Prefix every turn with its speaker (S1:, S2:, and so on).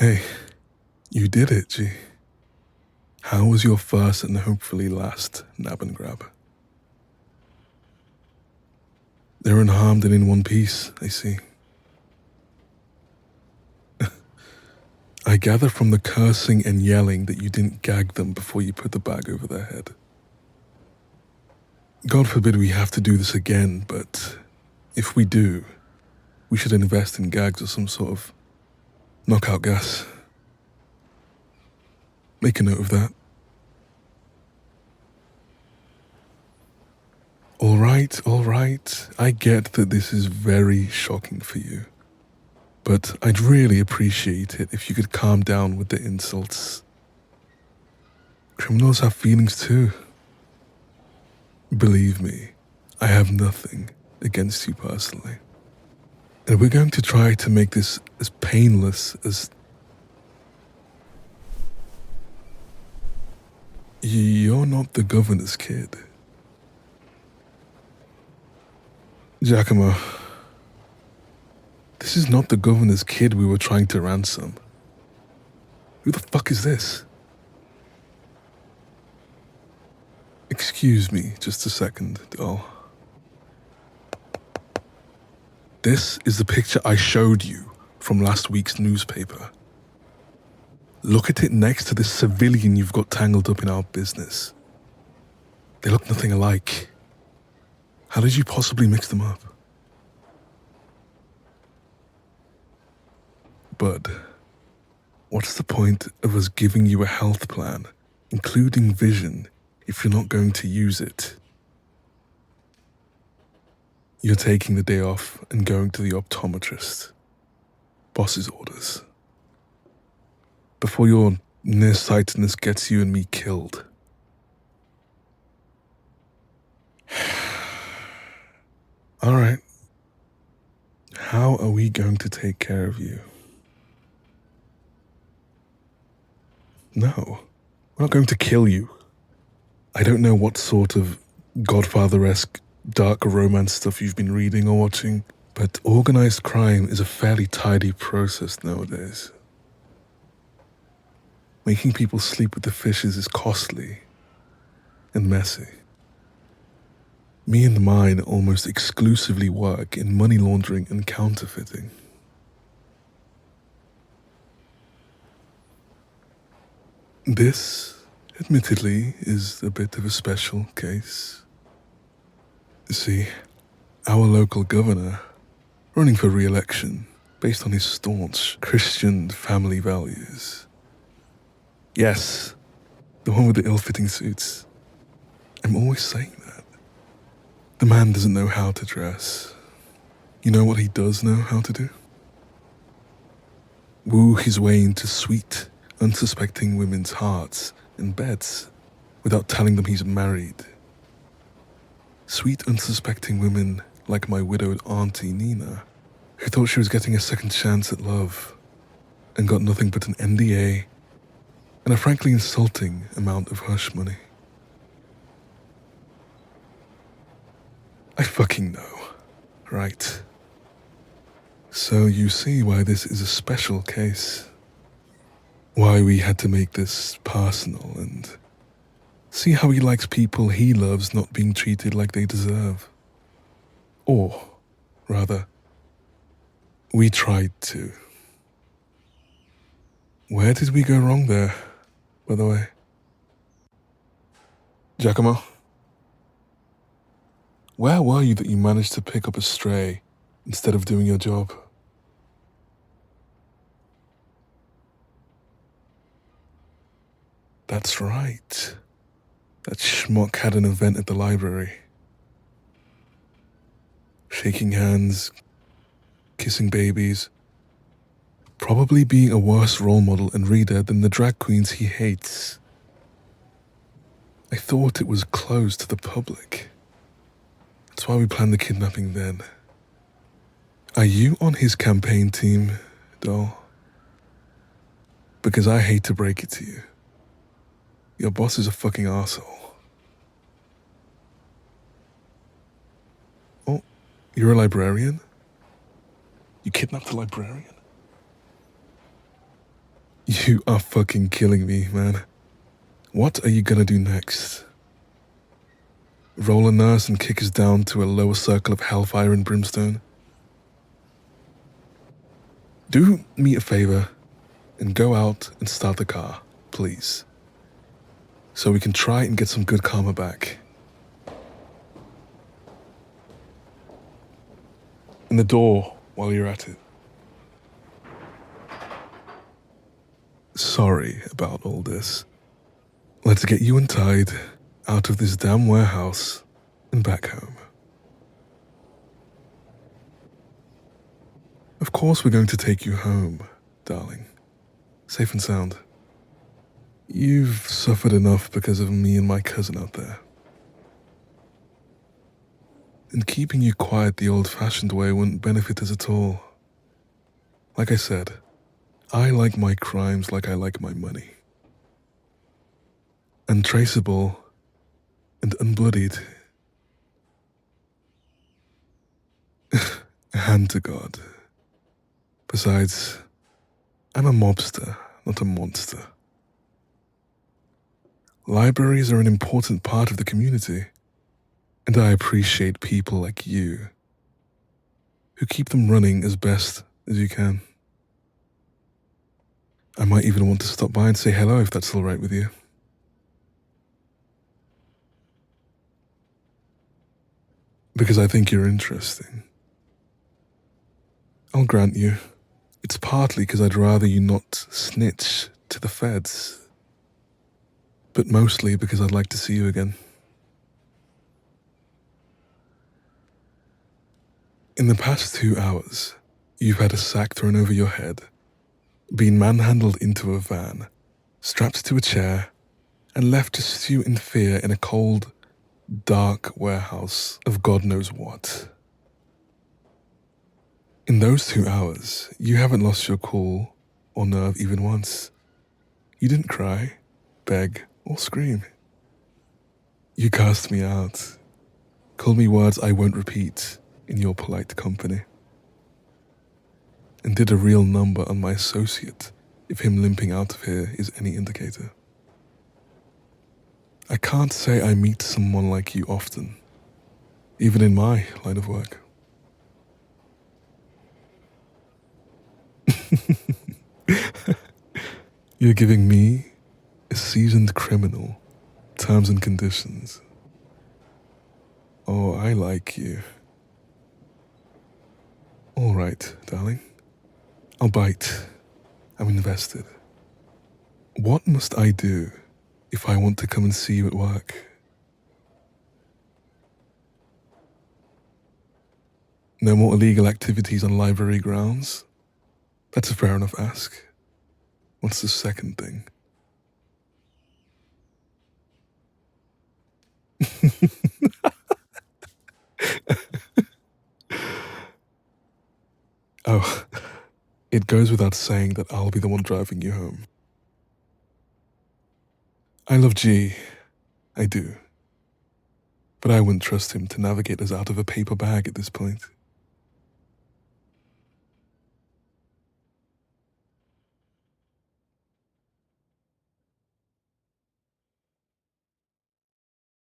S1: Hey, you did it, G. How was your first and hopefully last nab and grab? They're unharmed and in one piece, I see. I gather from the cursing and yelling that you didn't gag them before you put the bag over their head. God forbid we have to do this again, but if we do, we should invest in gags or some sort of knockout gas. Make a note of that. All right. I get that this is very shocking for you. But I'd really appreciate it if you could calm down with the insults. Criminals have feelings too. Believe me, I have nothing against you personally. And we're going to try to make this as painless as... You're not the governor's kid. Giacomo, this is not the governor's kid we were trying to ransom. Who the fuck is this? Excuse me, just a second, doll. This is the picture I showed you from last week's newspaper. Look at it next to this civilian you've got tangled up in our business. They look nothing alike. How did you possibly mix them up? Bud, what's the point of us giving you a health plan, including vision, if you're not going to use it? You're taking the day off and going to the optometrist. Boss's orders. Before your nearsightedness gets you and me killed. All right. How are we going to take care of you? No, we're not going to kill you. I don't know what sort of Godfather-esque dark romance stuff you've been reading or watching, but organized crime is a fairly tidy process nowadays. Making people sleep with the fishes is costly and messy. Me and mine almost exclusively work in money laundering and counterfeiting. This, admittedly, is a bit of a special case. See, our local governor, running for re-election based on his staunch Christian family values. Yes, the one with the ill-fitting suits. I'm always saying that. The man doesn't know how to dress. You know what he does know how to do? Woo his way into sweet, unsuspecting women's hearts and beds without telling them he's married. Sweet, unsuspecting women like my widowed auntie Nina, who thought she was getting a second chance at love and got nothing but an NDA and a frankly insulting amount of hush money. I fucking know, right? So you see why this is a special case. Why we had to make this personal and see how he likes people he loves not being treated like they deserve. Or, rather, we tried to. Where did we go wrong there, by the way? Giacomo? Where were you that you managed to pick up a stray instead of doing your job? That's right. That schmuck had an event at the library. Shaking hands, kissing babies, probably being a worse role model and reader than the drag queens he hates. I thought it was closed to the public. That's why we planned the kidnapping then. Are you on his campaign team, doll? Because I hate to break it to you. Your boss is a fucking arsehole. Oh, you're a librarian? You kidnapped a librarian? You are fucking killing me, man. What are you gonna do next? Roll a nurse and kick us down to a lower circle of hellfire and brimstone? Do me a favor and go out and start the car, please. So we can try and get some good karma back. And the door while you're at it. Sorry about all this. Let's get you untied out of this damn warehouse and back home. Of course we're going to take you home, darling. Safe and sound. You've suffered enough because of me and my cousin out there. And keeping you quiet the old-fashioned way wouldn't benefit us at all. Like I said, I like my crimes like I like my money. Untraceable and unbloodied. Hand to God. Besides, I'm a mobster, not a monster. Libraries are an important part of the community, and I appreciate people like you who keep them running as best as you can. I might even want to stop by and say hello if that's all right with you. Because I think you're interesting. I'll grant you, it's partly because I'd rather you not snitch to the feds, but mostly because I'd like to see you again. In the past 2 hours, you've had a sack thrown over your head, been manhandled into a van, strapped to a chair, and left to stew in fear in a cold, dark warehouse of God knows what. In those 2 hours, you haven't lost your cool or nerve even once. You didn't cry, beg, or scream. You cast me out, called me words I won't repeat in your polite company, and did a real number on my associate if him limping out of here is any indicator. I can't say I meet someone like you often, even in my line of work. You're giving me, a seasoned criminal, terms and conditions. Oh, I like you. All right, darling. I'll bite. I'm invested. What must I do if I want to come and see you at work? No more illegal activities on library grounds? That's a fair enough ask. What's the second thing? Oh, it goes without saying that I'll be the one driving you home. I love G, I do. But I wouldn't trust him to navigate us out of a paper bag at this point.